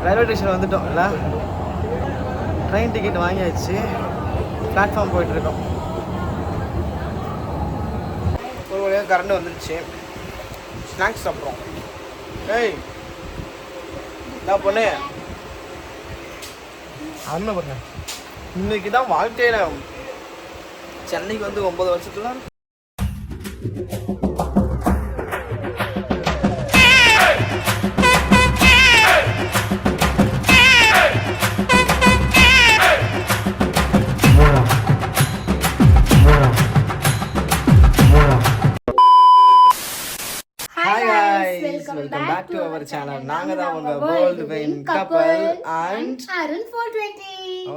Railway station வந்துட்டோம்ல. Train ticket வாங்கியாச்சு. Platform போயிட்டுருக்கோம். ஒரு வழியாக கரண்ட் வந்துருச்சு. ஸ்நாக்ஸ் சாப்பிட்றோம். ஏய் நான் பொண்ணு அண்ணன் பண்ண இன்னைக்கு தான் வாழ்க்கையில் சென்னைக்கு வந்து 9 வருஷத்துல welcome back to our channel. நாங்க தான் உங்க வேர்ல்ட் வெயின் கப்பல் அண்ட் அருண் 420.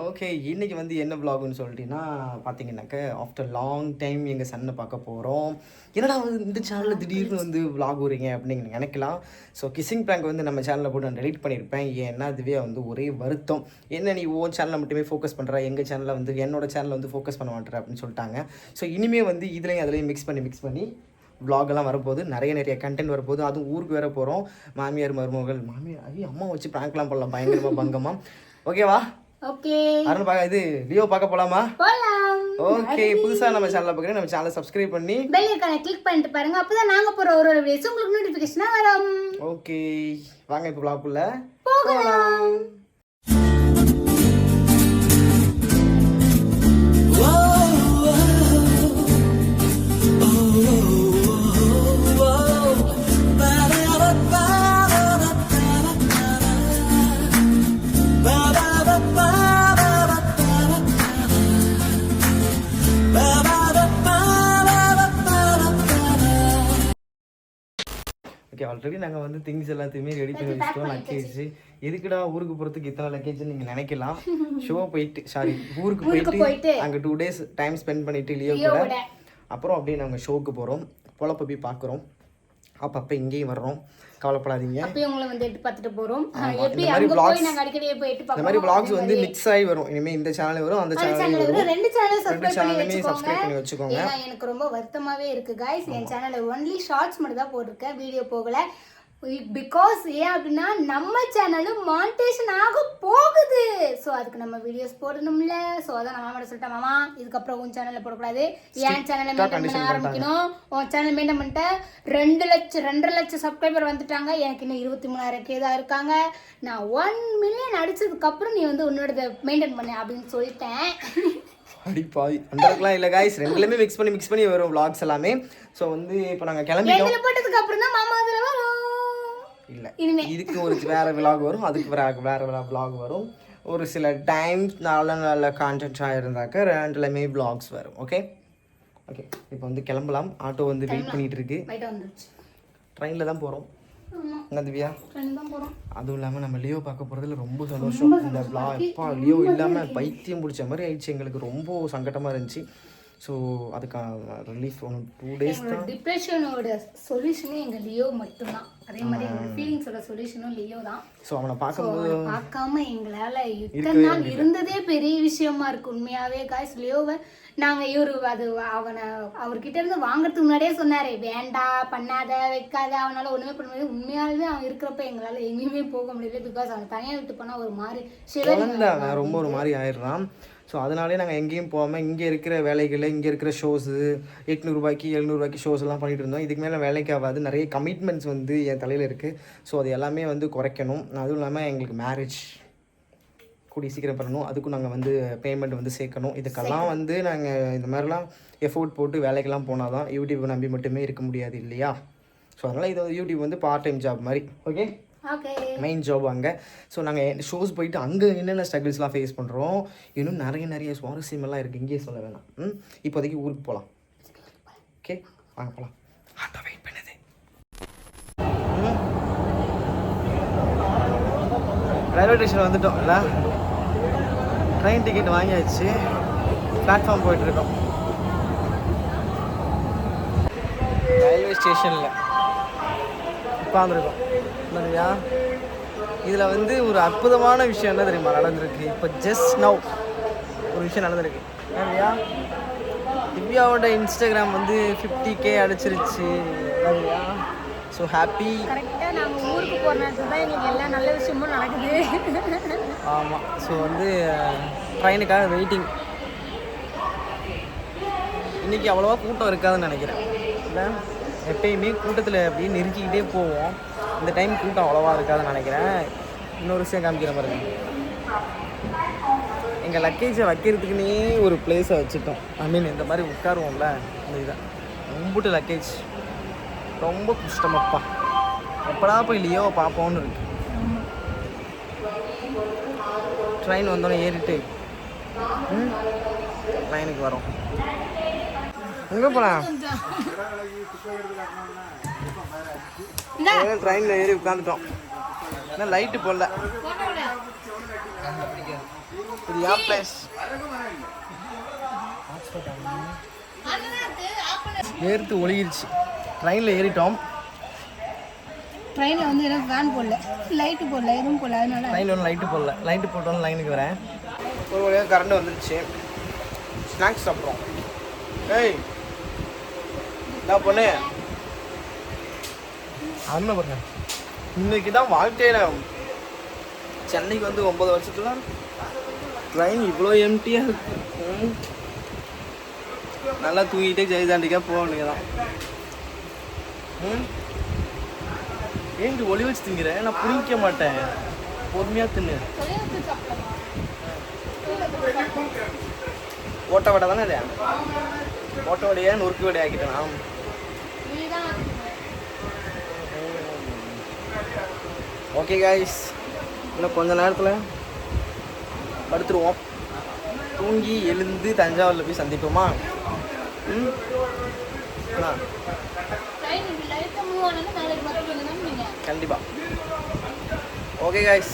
ஓகே, இன்னைக்கு வந்து என்ன vlogனு சொல்லிட்டீங்கன்னா பார்த்தீங்கன்னாக்க ஆஃப்டர் லாங் டைம் எங்கள் சன்னை பார்க்க போகிறோம். என்னடா வந்து இந்த சேனலில் திடீர்னு வந்து vlog வரீங்க அப்படின்னு நீங்கள் நினைக்கலாம். ஸோ கிஸ்ஸிங் ப்ராங்க் வந்து நம்ம சேனலில் போட்டு நான் டெலிட் பண்ணியிருப்பேன். ஏன்னா அதுவே வந்து ஒரே வருத்தம். என்ன நீ ஓ சேனலில் மட்டுமே ஃபோக்கஸ் பண்ணுற, எங்கள் சேனலில் வந்து என்னோட சேனலில் வந்து ஃபோக்கஸ் பண்ண மாட்டேற அப்படின்னு சொல்லிட்டாங்க. ஸோ இனிமேல் வந்து இதுலேயும் அதுலேயும் மிக்ஸ் பண்ணி விளாகெல்லாம் வரப்போகுது. நிறைய கண்டென்ட் வரப்போகுது. அதுவும் ஊருக்கு வேற போகிறோம். மாமியார் மருமகள் அம்மா வச்சு ப்ராங்க்லாம் பண்ணலாம் பயங்கரமாக பங்கமாக. ஓகேவா? ஓகே அருண் இது லியோ பார்க்க போலாமா? போலாம். ஓகே, புதுசாக நம்ம சேனலை பார்க்குறேன். நம்ம சேனலை சப்ஸ்கிரைப் பண்ணி பெல் ஐகானை கிளிக் பண்ணிட்டு பாருங்க. அப்பதான் நாங்க போற ஒரு வீடியோஸ் உங்களுக்கு நோட்டிஃபிகேஷனா வரும். ஓகே, வாங்க இப்போ vlogக்குள்ள போகலாம். ஓகே, ஆல்ரெடி நாங்கள் வந்து திங்ஸ் எல்லாத்தையுமே ரெடி பண்ணி வச்சுட்டோம். லக்கேஜ் எதுக்குடா ஊருக்கு போகிறதுக்கு இத்தனை லக்கேஜ்னு நீங்கள் நினைக்கலாம். ஊருக்கு போயிட்டு அங்கே 2 days டைம் ஸ்பெண்ட் பண்ணிட்டு லியோ கூட அப்புறம் அப்படியே நாங்கள் ஷோக்கு போகிறோம். பொழப்ப போய் பார்க்குறோம். அப்பப்போ இங்கேயும் வர்றோம். கவலைப்படாதீங்க. அப்பயும் உங்களை வந்து எட்டு பார்த்துட்டு போறோம். எப்படி அங்க போய் நாங்க அடிக்கடி போய் எட்டு பார்ப்போம். இந்த மாதிரி vlogs வந்து மிக்ஸ் ஆகி வரும். இனிமே இந்த சேனல் வரும், அந்த சேனல் வரும். ரெண்டு சேனல் சப்ஸ்கிரைப் பண்ணி வச்சுக்கோங்க. ஏன்னா எனக்கு ரொம்ப வருத்தமாவே இருக்கு गाइस. என் சேனல்ல ஒன்லி ஷார்ட்ஸ் மட்டும் தான் போட்டுருக்கேன், வீடியோ போகல. பிகாஸ் ஏன் அப்படின்னா நம்ம சேனலும் மானிட்டேஷன் ஆக போகுது. ஸோ அதுக்கு நம்ம வீடியோஸ் போடணும்ல. ஸோ அதான் நான் மாமா சொல்லிட்டேன், மாமா இதுக்கப்புறம் உன் சேனலில் போடக்கூடாது, என் சேனலை மெயின்டைன் பண்ண ஆரம்பிக்கணும். உன் சேனல் மெயின்டைன் பண்ணிட்டு 2 லட்சம் சப்ஸ்கிரைபர் வந்துட்டாங்க. எனக்கு இன்னும் 23,000 தான் இருக்காங்க. நான் 1 மில்லியன் அடிச்சதுக்கப்புறம் நீ வந்து உன்னோட மெயின்டைன் பண்ணு அப்படின்னு சொல்லிட்டேன். அடிப்பாய் அந்தளவுக்குலாம் இல்லை காய்ஸ். ரெண்டுலேயுமே மிக்ஸ் பண்ணி வரும் vlogs எல்லாமே. ஸோ வந்து இப்போ நாங்கள் கிளம்பிட்டோம். இதில் போட்டதுக்கு அப்புறம் தான் மாமா இதில் வரும். இல்லை, இதுக்கு ஒரு வேறு விலாக் வரும், அதுக்கு வேறு விலாக் வரும். ஒரு சில டைம்ஸ் நல்ல கான்டென்ட்டாக இருந்தாக்க ரெண்டுலேயுமே விலாக்ஸ் வரும். ஓகே, இப்போ வந்து கிளம்பலாம். ஆட்டோ வந்து வெயிட் பண்ணிகிட்டு இருக்கு. ட்ரெயினில் தான் போகிறோம். என்ன திவ்யா? அதுவும் இல்லாமல் நம்ம லியோ பார்க்க போகிறதுல ரொம்ப சந்தோஷம். இந்த லியோ இல்லாமல் பைத்தியம் பிடிச்ச மாதிரி ஆயிடுச்சு. எங்களுக்கு ரொம்ப சங்கடமாக இருந்துச்சு. ஸோ அதுக்கான ரிலீஃப் 2 days தான். டிப்ரெஷனோட சொல்யூஷனே எங்கள் லியோ மட்டும்தான். அதே மாதிரி எங்களோட ஃபீலிங்ஸோட சொல்யூஷனும் லியோ தான். ஸோ அவனை பார்க்காம எங்களால் இத்தனை நாள் இருந்ததே பெரிய விஷயமா இருக்கு உண்மையாகவே காய்ஸ். லியோவை நாங்கள் அவர்கிட்ட இருந்து வாங்குறதுக்கு முன்னாடியே சொன்னார், வேண்டாம் பண்ணாத வைக்காத, அவனால் ஒன்றுமே பண்ண முடியாது. உண்மையாகவே அவன் இருக்கிறப்ப எங்களால் எங்கேயுமே போக முடியல. பிகாஸ் அவன் தனியாக விட்டு போனால் ஒரு மாதிரி ரொம்ப ஒரு மாதிரி ஆயிடுறான். ஸோ அதனாலே நாங்கள் எங்கேயும் போகாமல் இங்கே இருக்கிற வேலைகளில் இங்கே இருக்கிற ஷோஸு 800 ரூபாய்க்கு 700 ரூபாய்க்கு ஷோஸ் எல்லாம் பண்ணிகிட்டு இருந்தோம். இதுக்கு மேலே வேலைக்கு ஆகாது. நிறைய கமிட்மெண்ட்ஸ் வந்து என் தலையில் இருக்குது. ஸோ அது எல்லாமே வந்து குறைக்கணும். அதுவும் இல்லாமல் எங்களுக்கு மேரேஜ் கூடி சீக்கிரம் பண்ணணும். அதுக்கும் நாங்கள் வந்து பேமெண்ட் வந்து சேர்க்கணும். இதுக்கெல்லாம் வந்து நாங்கள் இந்த மாதிரிலாம் எஃபோர்ட் போட்டு வேலைக்கெல்லாம் போனால் தான் யூடியூப் நம்பி மட்டுமே இருக்க முடியாது இல்லையா? ஸோ அதனால் இது யூடியூப் வந்து பார்ட் டைம் ஜாப் மாதிரி. ஓகே, மெயின் ஜாப் அங்கே. ஸோ நாங்கள் ஷோஸ் போயிட்டு அங்கே என்னென்ன ஸ்ட்ரகிள்ஸ்லாம் ஃபேஸ் பண்ணுறோம், இன்னும் நிறைய சுவாரஸ்யமெல்லாம் இருக்குது. இங்கேயே சொல்ல வேணாம். இப்போதைக்கு ஊருக்கு போகலாம். ஓகே, வாங்க போகலாம். ஆட்டோ வெயிட் பண்ணுது. ரயில்வே ஸ்டேஷன் வந்துட்டோம்ல. ட்ரெயின் டிக்கெட் வாங்கியாச்சு. பிளாட்ஃபார்ம் போயிட்டுருக்கோம். ரயில்வே ஸ்டேஷனில் உட்காந்துருக்கோம். இல்லையா? இதில் வந்து ஒரு அற்புதமான விஷயம் என்ன தெரியுமா நடந்திருக்கு? இப்போ ஜஸ்ட் நவ் ஒரு விஷயம் நடந்திருக்கு. இல்லையா? திவ்யாவோட இன்ஸ்டாகிராம் வந்து 50K அடிச்சிருச்சு. இல்லையா? So happy. கரெக்டாக நாங்கள் ஊருக்கு போகிற நேரத்தில் தான் எங்களுக்கு எல்லா நல்ல விஷயமும் நடக்குது. ஆமாம். ஸோ வந்து ட்ரெயினுக்காக வெயிட்டிங். இன்றைக்கி அவ்வளோவா கூட்டம் இருக்காதுன்னு நினைக்கிறேன். இல்லை எப்பயுமே கூட்டத்தில் அப்படியே நெருக்கிக்கிட்டே போவோம். இந்த டைம் கூட்டம் அவ்வளோவா இருக்காதுன்னு நினைக்கிறேன். இன்னொரு விஷயம் காமிக்கிற பாருங்க. எங்கள் லக்கேஜை வைக்கிறதுக்குன்னே ஒரு பிளேஸை வச்சுட்டோம். ஐ மீன் இந்த மாதிரி உட்காருவோம்ல, இந்த இதை ரொம்பட்டு லக்கேஜ் ரொம்ப கஷ்டமாப்பா. எப்படா போய் லியோவை பார்ப்போன்னு இருக்கு. ட்ரெயின் வந்தோடனே ஏறிட்டு ட்ரெயினுக்கு வரோம். எங்கே போகலாம்? ட்ரெயினில் ஏறி உட்காந்துட்டோம். ஏன்னா லைட்டு போடல. இது பிளேஸ் ஏறுத்து ஒழுகிருச்சு. ட்ரெயினில் ஏறிட்டோம். ட்ரெயினில் வந்து எனக்கு ஃபேன் போடல, லைட்டு போடல, எதுவும் போடல. அதனால ட்ரெயினில் ஒன்றும் லைட்டு போடல. லைட்டு போட்டோன்னு லைனுக்கு வரேன். ஒரு வழியாக கரண்ட் வந்துருச்சு. ஸ்நாக்ஸ் சாப்பிட்றோம். ஏய் என்ன பொண்ணு அண்ணன் பாருங்க. இன்னைக்கு தான் வாழ்க்கையில் சென்னைக்கு வந்து 9 வருஷத்துல ட்ரெயின் இவ்வளோ எம்டியாக இருக்கு. நல்லா தூங்கிட்டே ஜெயதாண்டிக்கா போக வேண்டியதான். ஏன் ஒளி வச்சு திங்கிறேன்? நான் புரிக்க மாட்டேன். பொறுமையாக தின்னு. ஓட்ட வடை தானே இல்லையா? ஓட்ட வடையா நொறுக்கு வடை ஆக்கிட்டேனா? ஓகே காய்ஸ், இன்னும் கொஞ்ச நேரத்தில் படுத்துருவோம். தூங்கி எழுந்து தஞ்சாவூரில் போய் சந்திப்போமா? கண்டிப்பாக. ஓகே காய்ஸ்,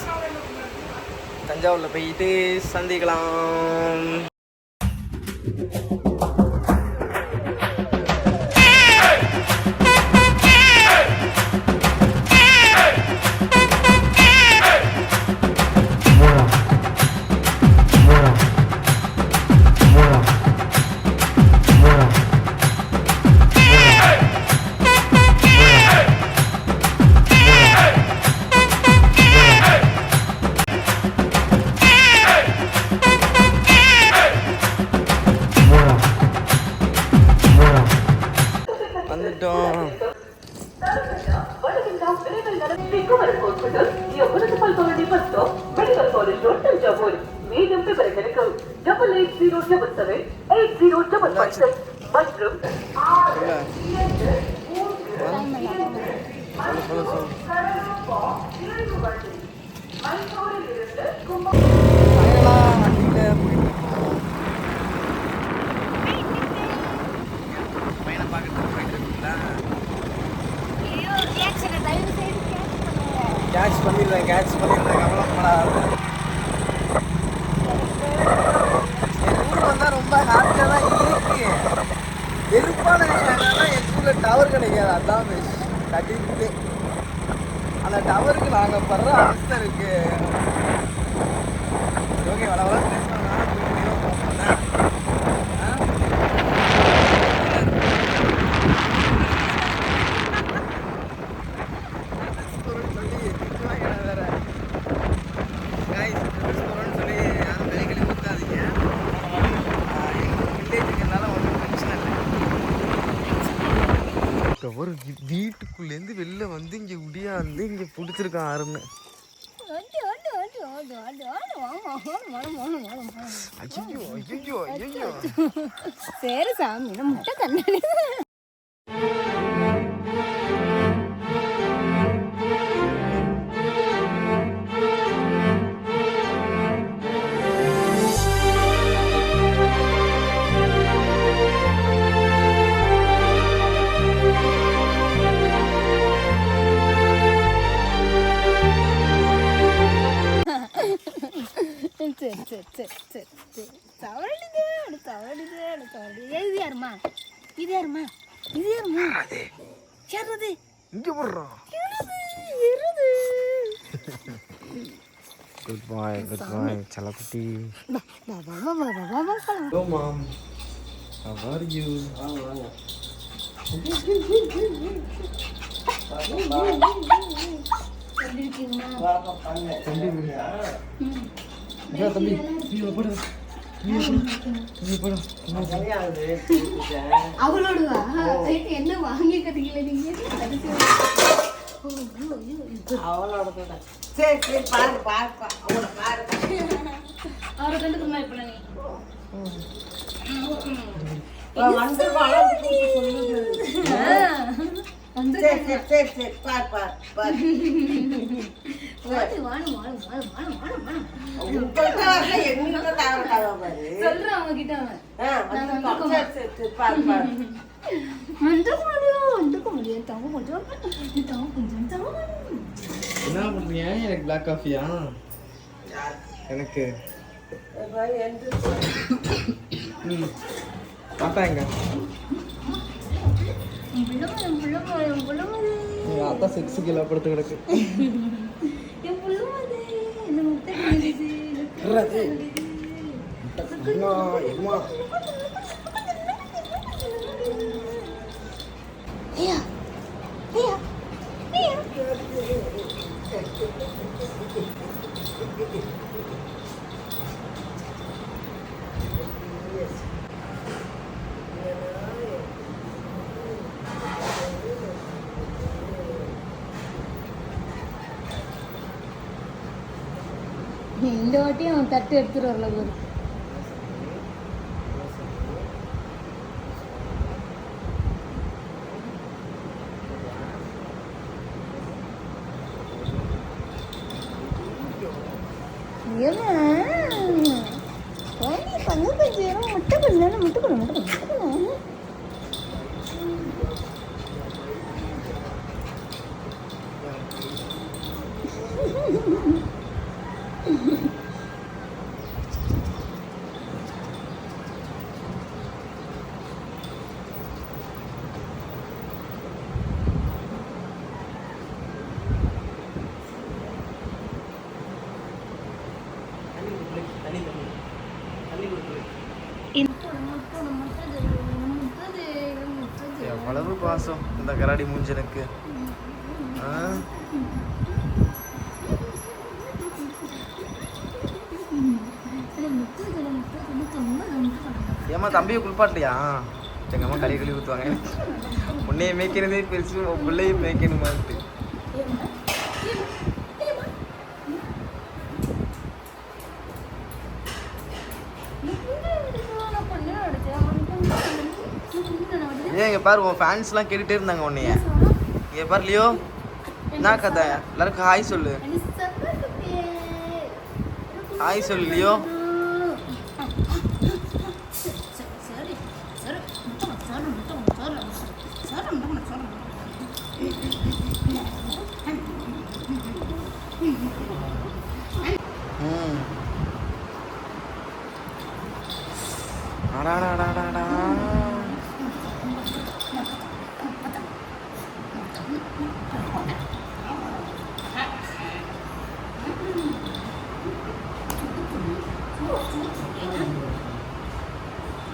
தஞ்சாவூரில் போயிட்டு சந்திக்கலாம். கேட்ச் பண்ணிடுறேன், கவலைப்படாத. என் ஊர் வந்தால் ரொம்ப ஹாப்பியாக தான் இருக்கு. வெறுப்பான விஷயம் என்னன்னா, என் ஊரில் டவர் கிடைக்காது. அதான் கட்டிட்டு அந்த டவருக்கு நாங்கள் படுற அவஸ்தை இருக்கு. ஓகே, வள வள ஒரு வீட்டுக்குள்ளேருந்து வெளில வந்து இங்கே உடியாந்து இங்கே பிடிச்சிருக்கான் ஆறுன்னு. சரி சாமி, முட்டை கண்ணாடி. இது யாருமா? இது யாருமா? இது யாருமா? யாரது? இங்க போடுறோம். குட் பாய், குட் பாய் செல்லக்குட்டி. Hello mom, how are you? எப்படி இருக்கீங்க? தம்பி அவளோடுவா என்ன வாங்கிக்கிறீங்களா நீங்க? அவரை கண்டுக்குமா இப்ப நீ சொல்றேன் அவங்க கிட்ட என்ன பண்றீங்க? எனக்கு பிளாக் காஃபியா? எனக்கு பாத்தாங்க அத்தா 6 கிலோ படுத்து கிடக்கு. இந்த வாட்டியும் அவன் தட்டு எடுத்துட்டு வரல போது. முட்டை பண்ண முட்டை பண்ண முட்டை பண்ண எவ்வளவு பாசம் இந்த கராடி மூஞ்சனுக்கு. ஏமா தம்பியை குளிப்பாட்டலையா? எங்க அம்மா கழுவி கழுவி ஊற்றுவாங்க. உன்னைய மேய்க்கிறதே பெருசு, உன் பிள்ளையும் மேய்க்கணுமான்ட்டு. ஏன் இங்கே பாரு, உன் ஃபேன்ஸ்லாம் கேட்டுகிட்டே இருந்தாங்க உன்னைய. இங்கே பாரு லியோ, என்ன கதை? எல்லாருக்கும் ஹாய் சொல்லு. ஹாய் சொல்லு லியோ. அடாடாடாடா.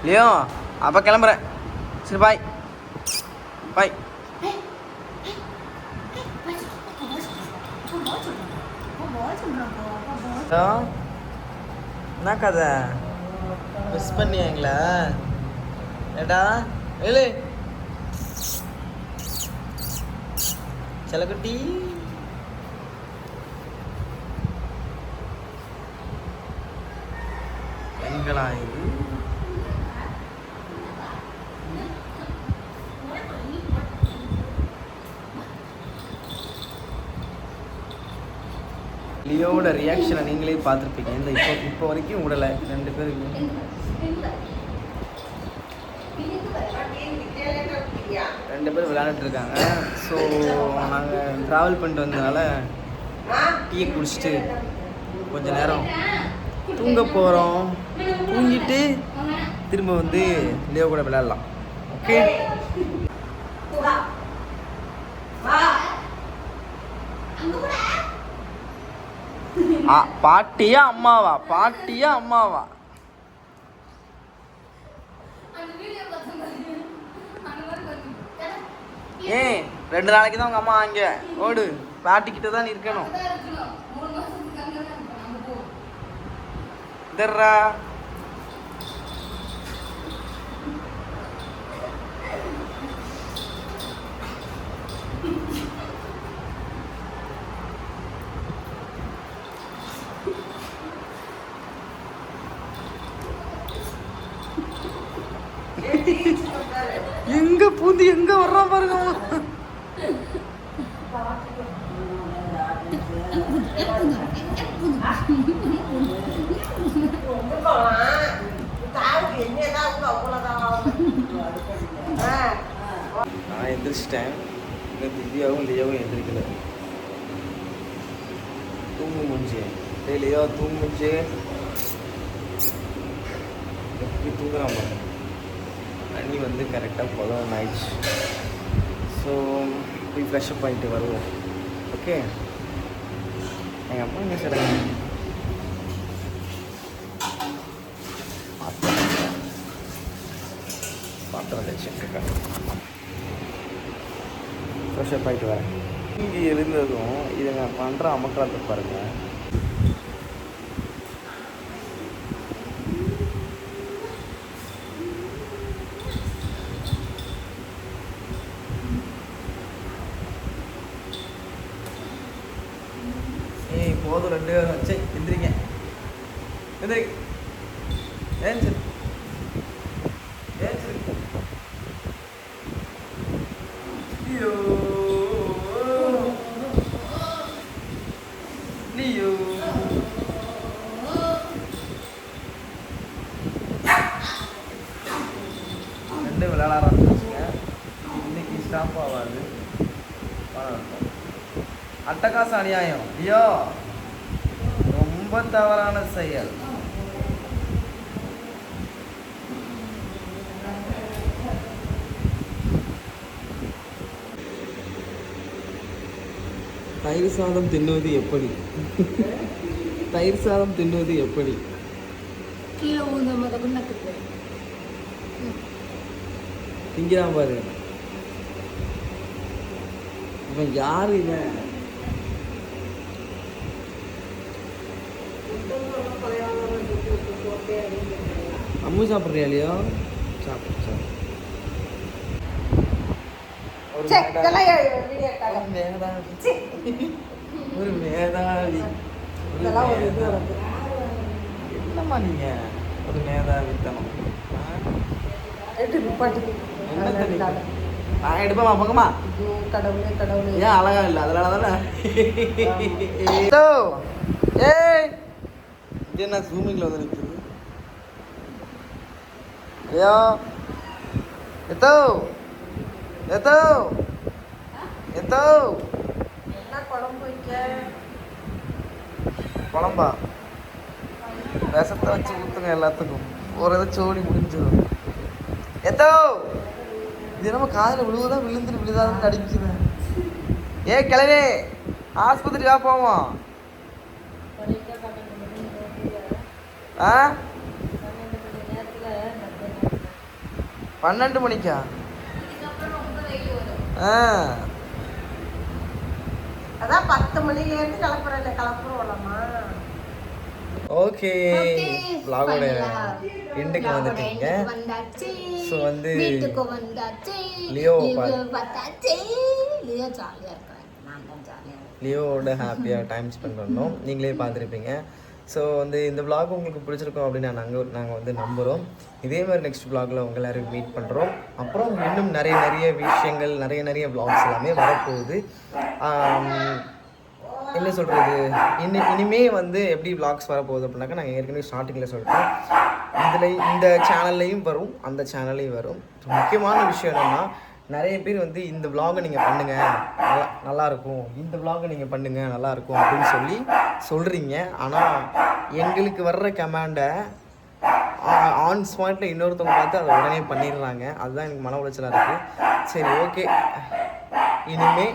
லியோ அப்போ கிளம்புறேன். சரி பாய் பாய். என்ன கதை? மிஸ் பண்ணியாங்களா? ஏடா ஏழு செல்லக்குட்டி. எங்களா இது? லியோவோட ரியாக்ஷனை நீங்களே பார்த்துருப்பீங்க. இந்த இப்போ வரைக்கும் விடலை. 2 பேருக்கு 2 பேர் விளையாண்டுட்டு இருக்காங்க. ஸோ நாங்கள் ட்ராவல் பண்ணிட்டு வந்ததுனால டீயை குடிச்சிட்டு கொஞ்ச நேரம் தூங்க போகிறோம். தூங்கிட்டு திரும்ப வந்து லியோ கூட விளையாடலாம். ஓகே பாட்டியா அம்மாவா? பாட்டியா அம்மாவா? ஏய் 2 நாளைக்கு தான் உங்கள் அம்மா அங்கே ஓடு பாட்டிக்கிட்ட தான் இருக்கணும் இதர்ரா எங்க பூந்து எங்க வர்றான் பாருங்க நான் எந்திரிச்சிட்டேன் இன்னும் திவ்யாவும் லியாவும் எந்திரிக்கல தூங்கு முடிஞ்சு லியா தூங்கு முடிஞ்சு எப்படி தூங்குறான் பாருங்க தண்ணி வந்து கரெக்டாக போதும் ஆயிடுச்சு ஸோ போய் ஃப்ரெஷ்அப் பண்ணிட்டு வருவோம் ஓகே எங்கள் அம்மா என்ன சொல்கிறாங்க பாத்திரம் வச்சுருக்கேன் ஃப்ரெஷ்அப் ஆகிட்டு வரேன் இங்கே எழுந்ததும் இதை நான் பண்ணுற அமக்கலத்தை பாருங்கள் போதும் 2 பேரும் சரி எந்திரிங்க எந்திரி ஏன் லியோ லியோ ரெண்டு விளையாட ஆரம்பிச்சுங்க இன்னைக்கு ஸ்டாப் ஆகாது அட்டகாச அநியாயம் ஐயோ ரொம்ப தவறான செயல் தயிர் சாதம் தின்னுவது எப்படி தயிர் சாதம் தின்னுவது எப்படி திங்கிறான் பாரு இவன் யாரு இவன் அம்மு சாப்பிட்றியா இல்லையோ சாப்பிடு ஒரு மேதாவி என்னம்மா நீங்க ஒரு மேதாவித்தனம் நான் எடுப்பேம்மா பக்கமா கடவுளே கடவுளே ஏன் அழகா இல்லை அதனால தானே ஏய் இது என்ன ஜூமிங்கில் வந்து நிற்குது ஐயோ எத்தோ எத்தோ எத்தோ என்ன குழம்பு வைக்க குழம்பா விஷத்தை வச்சு ஊற்றுங்க எல்லாத்துக்கும் ஒரு இதை சோடி முடிஞ்சிடும் எத்தோ இது நம்ம காதில் விழுவுதான் விழுந்துட்டு விழுதாதுன்னு அடிக்குது ஏ கிளவே ஆஸ்பத்திரி வா போவோம் ஆ 12 மணிக்கா ஆ அதான் 10 மணிலேருந்து கிளப்புறோம்லம்மா ஓகே vlog-ஓட எண்டுக்கு வந்துட்டீங்க ஸோ வந்து லியோவோட ஹாப்பியாக டைம் ஸ்பெண்ட் பண்ணோம் நீங்களே பார்த்துருப்பீங்க ஸோ வந்து இந்த vlog உங்களுக்கு பிடிச்சிருக்கோம் அப்படின்னு நாங்கள் வந்து நம்புகிறோம் இதே மாதிரி நெக்ஸ்ட் vlogல உங்கள் எல்லாரும் மீட் பண்ணுறோம் அப்புறம் இன்னும் நிறைய விஷயங்கள் நிறைய vlogs எல்லாமே வரப்போகுது என்ன சொல்கிறது இனிமே வந்து எப்படி vlogs வரப்போகுது அப்படின்னாக்கா நாங்கள் ஏற்கனவே ஸ்டார்டிங்கில் சொல்லிட்டோம் இந்த சேனல்லையும் வரும் அந்த சேனல்லையும் வரும் முக்கியமான விஷயம் என்னென்னா நிறைய பேர் வந்து இந்த vlog-ஐ நீங்கள் பண்ணுங்கள் நல்லாயிருக்கும் இந்த vlog-ஐ நீங்கள் பண்ணுங்கள் நல்லாயிருக்கும் அப்படின்னு சொல்கிறீங்க ஆனால் எங்களுக்கு வர்ற கமெண்டை ஆன் ஸ்பாட்டில் இன்னொருத்தவங்க பார்த்து அதை உடனே பண்ணிடுறாங்க அதுதான் எனக்கு மன உளைச்சலாக இருக்குது சரி ஓகே இனிமே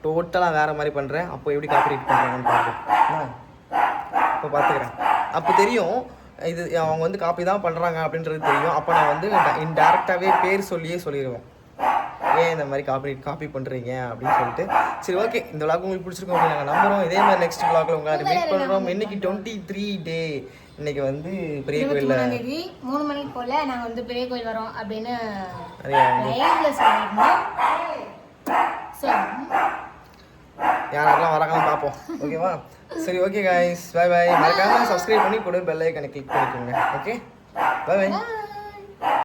டோட்டலாக வேறு மாதிரி பண்ணுறேன் அப்போ எப்படி காப்பரேட் பண்ணுறாங்கன்னு பார்ப்போம் இப்போ பார்த்துக்கிறேன் அப்போ தெரியும் இது அவங்க வந்து காப்பி தான் பண்ணுறாங்க அப்படின்றது தெரியும் அப்போ நான் வந்து இன்டேரக்டாகவே பேர் சொல்லிடுவேன் ஏன் இந்த மாதிரி காப்பி பண்ணுறீங்க அப்படின்னு சொல்லிட்டு. சரி ஓகே, இந்த vlog உங்களுக்கு பிடிச்சிருக்கோம் அப்படின்னு நாங்கள் நம்புகிறோம். இதே மாதிரி நெக்ஸ்ட் vlogல உங்களை மீட் பண்ணுறோம். இன்னைக்கு 23 டே, இன்னைக்கு வந்து பெரிய கோயிலில் 3 மணிக்கு போல நாங்கள் வந்து பெரிய கோயில் வரோம் அப்படின்னு லைவ்ல சொல்லியிருந்தோம். ஸோ யாரெல்லாம் வராங்கன்னு பார்ப்போம். ஓகேவா? சரி ஓகே காய்ஸ், பை பை. மறக்காம சப்ஸ்கிரைப் பண்ணி கூட பெல் ஐக்கனை கிளிக் பண்ணிக்கோங்க. Okay, bye by.